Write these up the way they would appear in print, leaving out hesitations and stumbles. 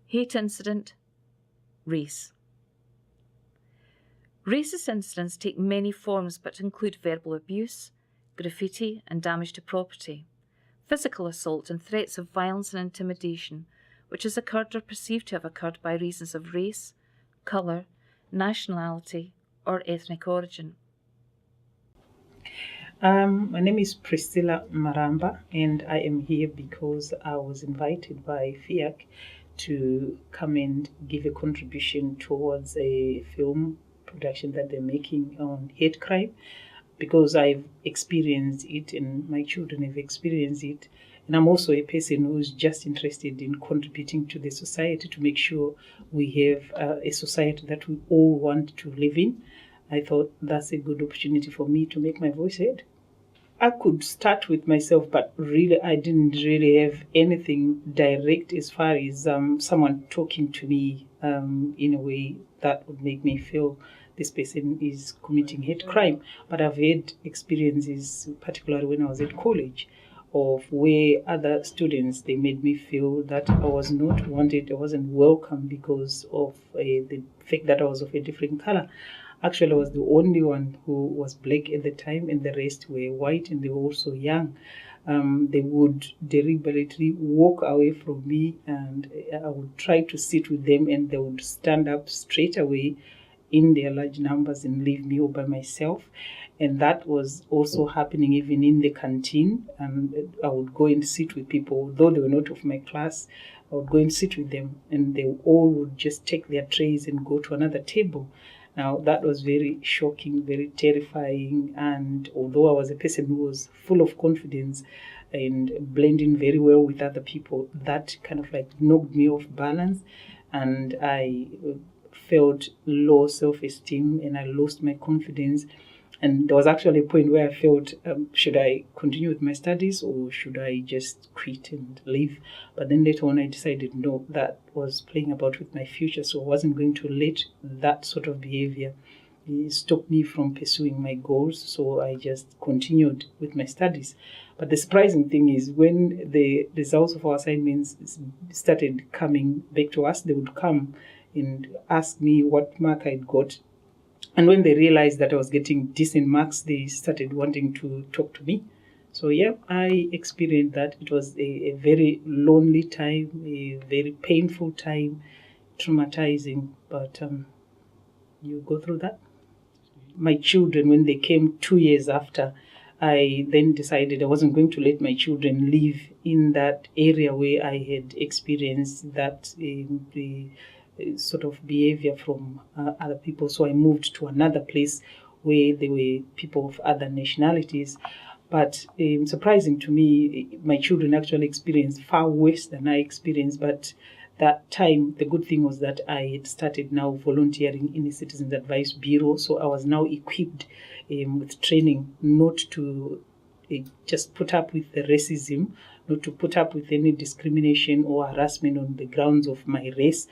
Hate incident, race. Racist incidents take many forms but include verbal abuse, graffiti and damage to property, physical assault and threats of violence and intimidation, which has occurred or perceived to have occurred by reasons of race, colour, nationality or ethnic origin. My name is Priscilla Maramba, and I am here because I was invited by FIAC to come and give a contribution towards a film production that they're making on hate crime, because I've experienced it and my children have experienced it. And I'm also a person who's just interested in contributing to the society to make sure we have a society that we all want to live in. I thought that's a good opportunity for me to make my voice heard. I could start with myself, but really I didn't really have anything direct as far as someone talking to me in a way that would make me feel this person is committing hate crime. But I've had experiences, particularly when I was at college, of where other students, they made me feel that I was not wanted, I wasn't welcome because of the fact that I was of a different color. Actually, I was the only one who was black at the time, and the rest were white, and they were also young. They would deliberately walk away from me, and I would try to sit with them, and they would stand up straight away in their large numbers and leave me all by myself. And that was also happening even in the canteen. And I would go and sit with people, although they were not of my class. I would go and sit with them, and they all would just take their trays and go to another table. Now, that was very shocking, very terrifying. And although I was a person who was full of confidence and blending very well with other people, that kind of like knocked me off balance. And I felt low self-esteem and I lost my confidence. And there was actually a point where I felt, should I continue with my studies or should I just quit and leave? But then later on, I decided, no, that was playing about with my future. So I wasn't going to let that sort of behavior stop me from pursuing my goals. So I just continued with my studies. But the surprising thing is when the results of our assignments started coming back to us, they would come and ask me what mark I'd got. And when they realized that I was getting decent marks, they started wanting to talk to me. So yeah, I experienced that. It was a very lonely time, a very painful time, traumatizing, but you go through that. My children, when they came 2 years after, I then decided I wasn't going to let my children live in that area where I had experienced that the sort of behavior from other people. So I moved to another place where there were people of other nationalities. But surprising to me, my children actually experienced far worse than I experienced. But that time, the good thing was that I had started now volunteering in the Citizens Advice Bureau. So I was now equipped with training not to just put up with the racism, not to put up with any discrimination or harassment on the grounds of my race.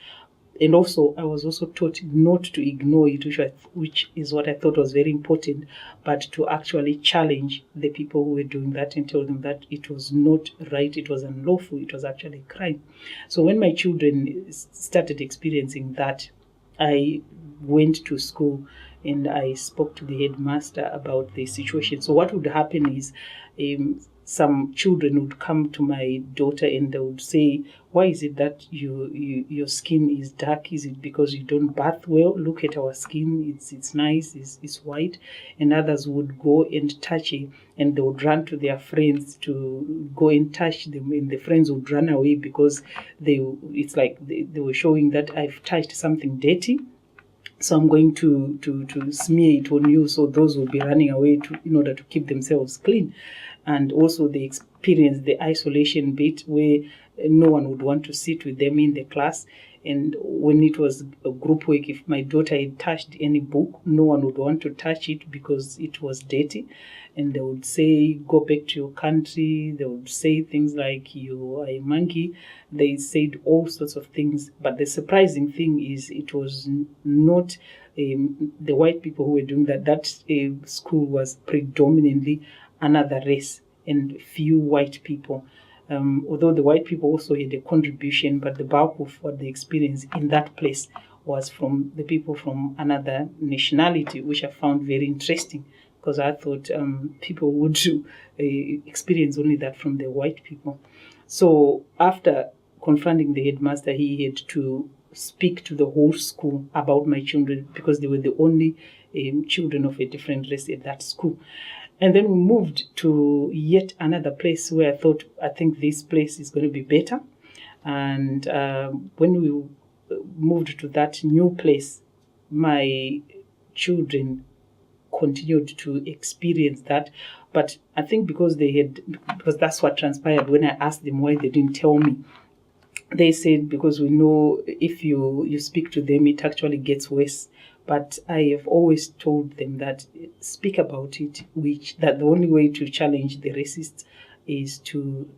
And also, I was also taught not to ignore it, which is what I thought was very important, but to actually challenge the people who were doing that and tell them that it was not right, it was unlawful, it was actually a crime. So when my children started experiencing that, I went to school and I spoke to the headmaster about the situation. So what would happen is some children would come to my daughter and they would say, why is it that your skin is dark? Is it because you don't bath well? Look at our skin, it's nice, it's white. And others would go and touch it and they would run to their friends to go and touch them, and the friends would run away because they were showing that I've touched something dirty. So I'm going to smear it on you. So those will be running away in order to keep themselves clean. And also they experience the isolation bit where no one would want to sit with them in the class. And when it was a group work, if my daughter had touched any book, no one would want to touch it because it was dirty. And they would say, go back to your country. They would say things like, you are a monkey. They said all sorts of things. But the surprising thing is it was not the white people who were doing that. That school was predominantly another race and few white people. although the white people also had a contribution, but the bulk of what they experienced in that place was from the people from another nationality, which I found very interesting because I thought people would experience only that from the white people. So after confronting the headmaster, he had to speak to the whole school about my children because they were the only children of a different race at that school. And then we moved to yet another place where I think this place is going to be better. And when we moved to that new place, my children continued to experience that. But I think because that's what transpired when I asked them why they didn't tell me. They said because we know if you speak to them, it actually gets worse. But I have always told them that speak about it, that the only way to challenge the racists is to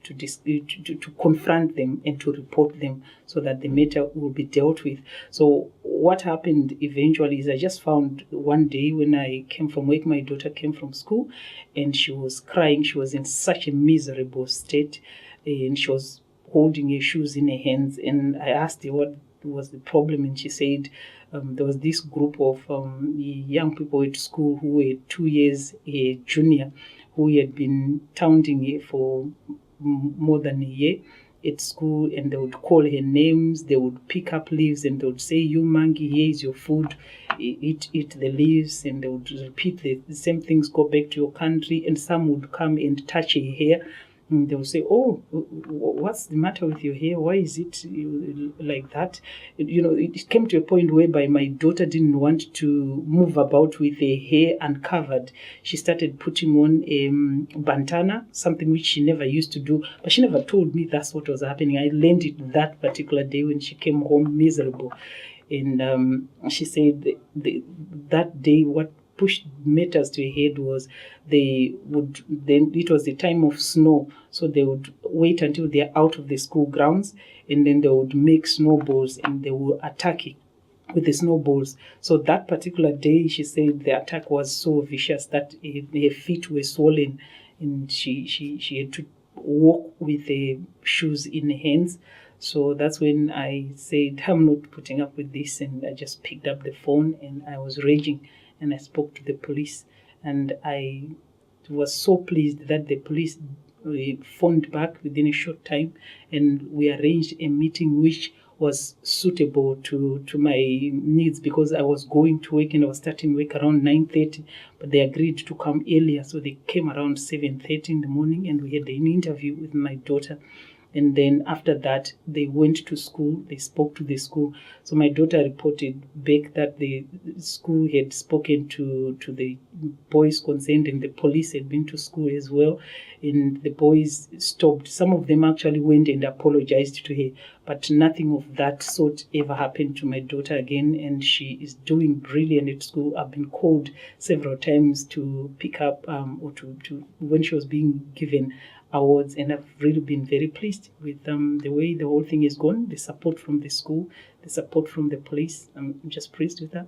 confront them and to report them so that the matter will be dealt with. So what happened eventually is I just found one day when I came from work, my daughter came from school and she was crying. She was in such a miserable state and she was holding her shoes in her hands. And I asked her what was the problem and she said there was this group of young people at school who were 2 years junior who had been taunting her for more than a year at school, and they would call her names, they would pick up leaves and they would say, "You monkey, here is your food, eat the leaves," and they would repeat the same things, "Go back to your country." And some would come and touch her hair. And they would say, "Oh, what's the matter with your hair? Why is it like that?" It came to a point whereby my daughter didn't want to move about with her hair uncovered. She started putting on a bandana, something which she never used to do, but she never told me that's what was happening. I learned it that particular day when she came home miserable. And she said that day what pushed matters to a head was it was the time of snow, so they would wait until they're out of the school grounds and then they would make snowballs and they would attack it with the snowballs. So that particular day, she said the attack was so vicious that her feet were swollen and she had to walk with the shoes in her hands. So that's when I said, I'm not putting up with this, and I just picked up the phone and I was raging and I spoke to the police, and I was so pleased that the police phoned back within a short time and we arranged a meeting which was suitable to my needs because I was going to work and I was starting work around 9:30, but they agreed to come earlier, so they came around 7:30 in the morning and we had an interview with my daughter. And then after that, they went to school, they spoke to the school. So my daughter reported back that the school had spoken to the boys concerned and the police had been to school as well. And the boys stopped. Some of them actually went and apologized to her, but nothing of that sort ever happened to my daughter again. And she is doing brilliant at school. I've been called several times to pick up or to when she was being given awards, and I've really been very pleased with the way the whole thing is going, the support from the school, the support from the police. I'm just pleased with that.